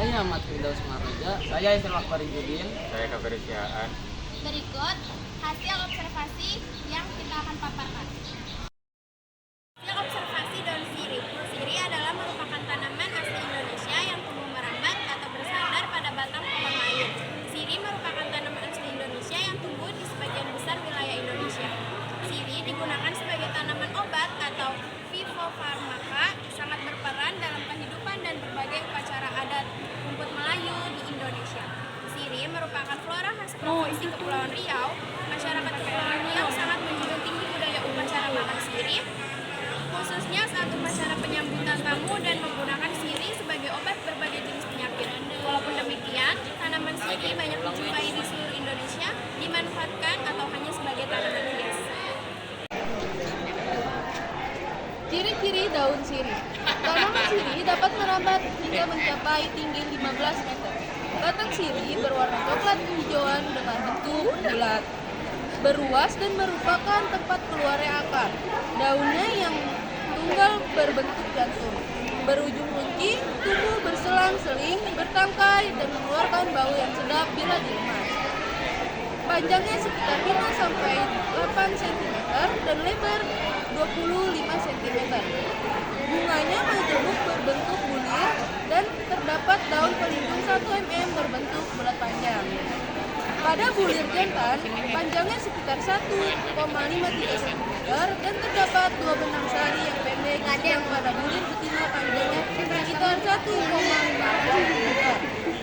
Saya Ahmad Firdaus Maroja. Saya Islam Akbar Judin. Saya Kabar Syaan. Berikut hasil observasi yang kita akan paparkan. Hasil observasi daun sirih. Sirih adalah merupakan tanaman asli Indonesia yang tumbuh merambat atau bersandar pada batang pohon lain. Sirih merupakan tanaman asli Indonesia yang tumbuh di sebagian besar wilayah Indonesia. Sirih digunakan sebagai tanaman obat atau fitofarmaka, sangat berperan dalam kehidupan dan berbagai upacara adat rumput Melayu di Indonesia. Sirih merupakan flora khas Provinsi Kepulauan Riau. Masyarakat Kepulauan Riau sangat menjunjung tinggi budaya upacara makan sirih, khususnya saat upacara penyambutan tamu dan menggunakan sirih sebagai obat berbagai jenis penyakit. Walaupun demikian, tanaman sirih banyak dijumpai di seluruh Indonesia, dimanfaatkan atau hanya sebagai tanaman hias. Ciri-ciri daun sirih. Tanaman sirih dapat merambat hingga mencapai tinggi 15 meter. Batang sirih berwarna coklat kehijauan dengan bentuk bulat, beruas dan merupakan tempat keluarnya akar. Daunnya yang tunggal berbentuk jantung, berujung kunci, tumbuh berselang-seling, bertangkai dan mengeluarkan bau yang sedap bila diremas. Panjangnya sekitar 5 sampai 8 cm dan lebar 25 cm. Bunganya majemuk berbentuk bulir dan terdapat daun pelindung 1 mm berbentuk bulat panjang. Pada bulir jantan, panjangnya sekitar 1,53 cm dan terdapat 2 benang sari yang pendek, yang pada bulir betina panjangnya sekitar 1,5 cm,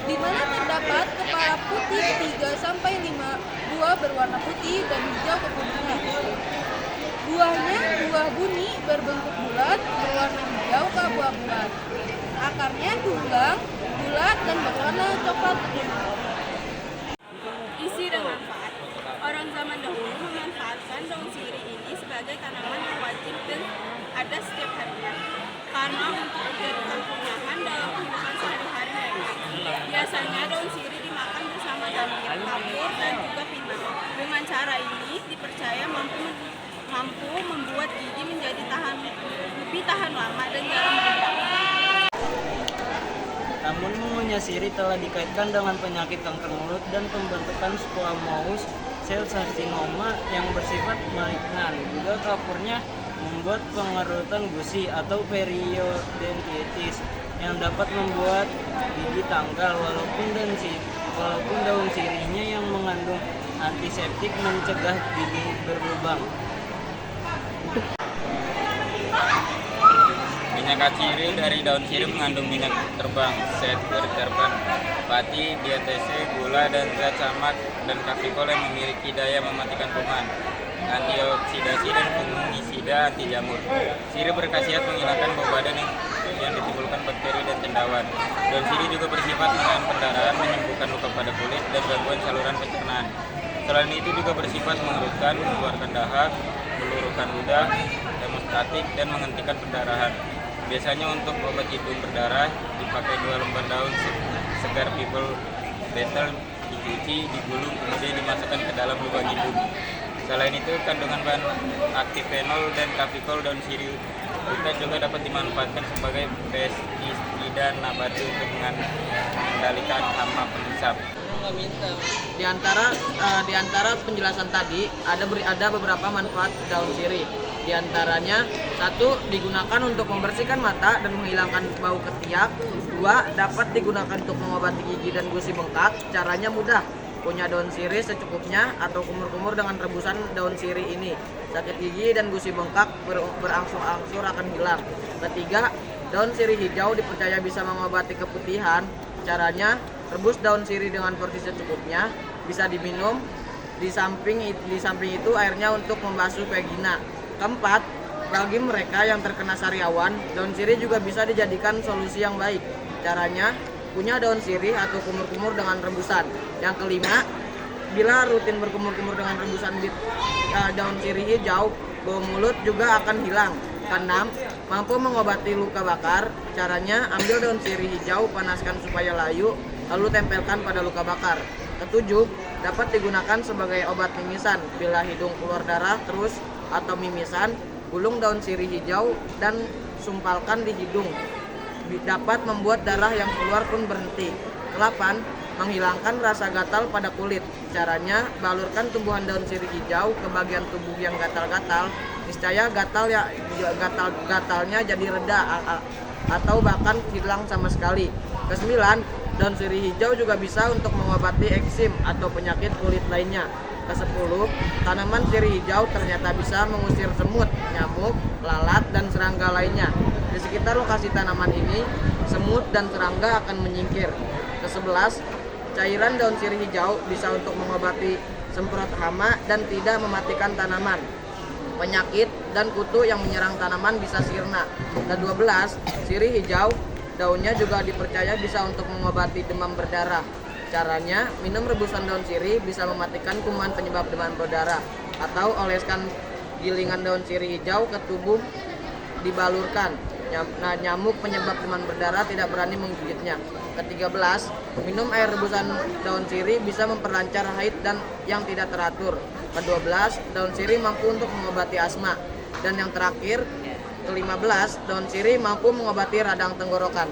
di mana terdapat kepala putih 3 sampai 5 buah berwarna putih dan hijau kekuningan. Buahnya buah buni berbentuk bulat, berwarna hijau keabu-abuan. Akarnya tunggang, bulat dan berwarna coklat kekuningan. Isi dan manfaat. Orang zaman dahulu memanfaatkan daun sirih ini sebagai tanaman yang wajib dan ada setiap harinya, karena untuk dijadikan punyahan dalam kehidupan sehari-hari mereka. Biasanya daun sirih dimakan bersama gambir, kapur, dan juga pinang. Dengan cara ini dipercaya mampu membuat gigi menjadi lebih tahan lama dan jarang bengkak. Namun mengunyah sirih telah dikaitkan dengan penyakit kanker mulut dan pembentukan squamous sel carcinoma yang bersifat malignan. Juga kapurnya membuat pengerutan gusi atau periodontitis yang dapat membuat gigi tanggal. Walaupun daun sirihnya yang mengandung antiseptik mencegah gigi berlubang. Minyak kaciri dari daun sirih mengandung minyak terbang, terban, pati, dietese, gula, dan zat camat dan kafikol yang memiliki daya mematikan kuman, antioksidasi dan fungisida anti jamur. Sirih berkhasiat menghilangkan bau badan yang ditimbulkan bakteri dan cendawan. Daun sirih juga bersifat menahan pendarahan, menyembuhkan luka pada kulit dan gangguan saluran pencernaan. Selain itu juga bersifat mengerutkan, mengeluarkan dahak, meluruhkan ludah, hemostatik, dan menghentikan pendarahan. Biasanya untuk obat hidung berdarah dipakai 2 lembar daun segar pipal betel, dicuci, digulung, kemudian dimasukkan ke dalam lubang hidung. Selain itu, kandungan bahan aktif fenol dan kafikol daun sirih hutan juga dapat dimanfaatkan sebagai pestisida nabati untuk mengendalikan hama penyusup. Di antara penjelasan tadi ada beberapa manfaat daun sirih. Di antaranya, 1. Digunakan untuk membersihkan mata dan menghilangkan bau ketiak. 2. Dapat digunakan untuk mengobati gigi dan gusi bengkak. Caranya mudah. Punya daun sirih secukupnya atau kumur-kumur dengan rebusan daun sirih ini. Sakit gigi dan gusi bengkak berangsur-angsur akan hilang. 3. Daun sirih hijau dipercaya bisa mengobati keputihan. Caranya, rebus daun sirih dengan porsi secukupnya, bisa diminum. Di samping itu airnya untuk membasuh vagina. 4. Bagi mereka yang terkena sariawan, daun sirih juga bisa dijadikan solusi yang baik. Caranya, punya daun sirih atau kumur-kumur dengan rebusan. Yang 5, bila rutin berkumur-kumur dengan rebusan daun sirih hijau, bau mulut juga akan hilang. 6. Mampu mengobati luka bakar. Caranya, ambil daun sirih hijau, panaskan supaya layu, lalu tempelkan pada luka bakar. 7. Dapat digunakan sebagai obat mimisan bila hidung keluar darah terus atau mimisan. Gulung daun sirih hijau dan sumpalkan di hidung. dapat membuat darah yang keluar pun berhenti. Ke-8, menghilangkan rasa gatal pada kulit. Caranya, balurkan tumbuhan daun sirih hijau ke bagian tubuh yang gatal-gatal. Niscaya gatalnya jadi reda atau bahkan hilang sama sekali. Ke-9, daun sirih hijau juga bisa untuk mengobati eksim atau penyakit kulit lainnya. Ke-10, tanaman sirih hijau ternyata bisa mengusir semut, nyamuk, lalat, dan serangga lainnya. Di sekitar lokasi tanaman ini, semut dan serangga akan menyingkir. Ke-11, cairan daun sirih hijau bisa untuk mengobati semprot hama dan tidak mematikan tanaman. Penyakit dan kutu yang menyerang tanaman bisa sirna. Ke-12, sirih hijau daunnya juga dipercaya bisa untuk mengobati demam berdarah. Caranya, minum rebusan daun sirih bisa mematikan kuman penyebab demam berdarah, atau oleskan gilingan daun sirih hijau ke tubuh dibalurkan. Nyamuk penyebab demam berdarah tidak berani menggigitnya. Ke-13, minum air rebusan daun sirih bisa memperlancar haid dan yang tidak teratur. Ke-12, daun sirih mampu untuk mengobati asma. Dan yang terakhir, ke-15, daun sirih mampu mengobati radang tenggorokan.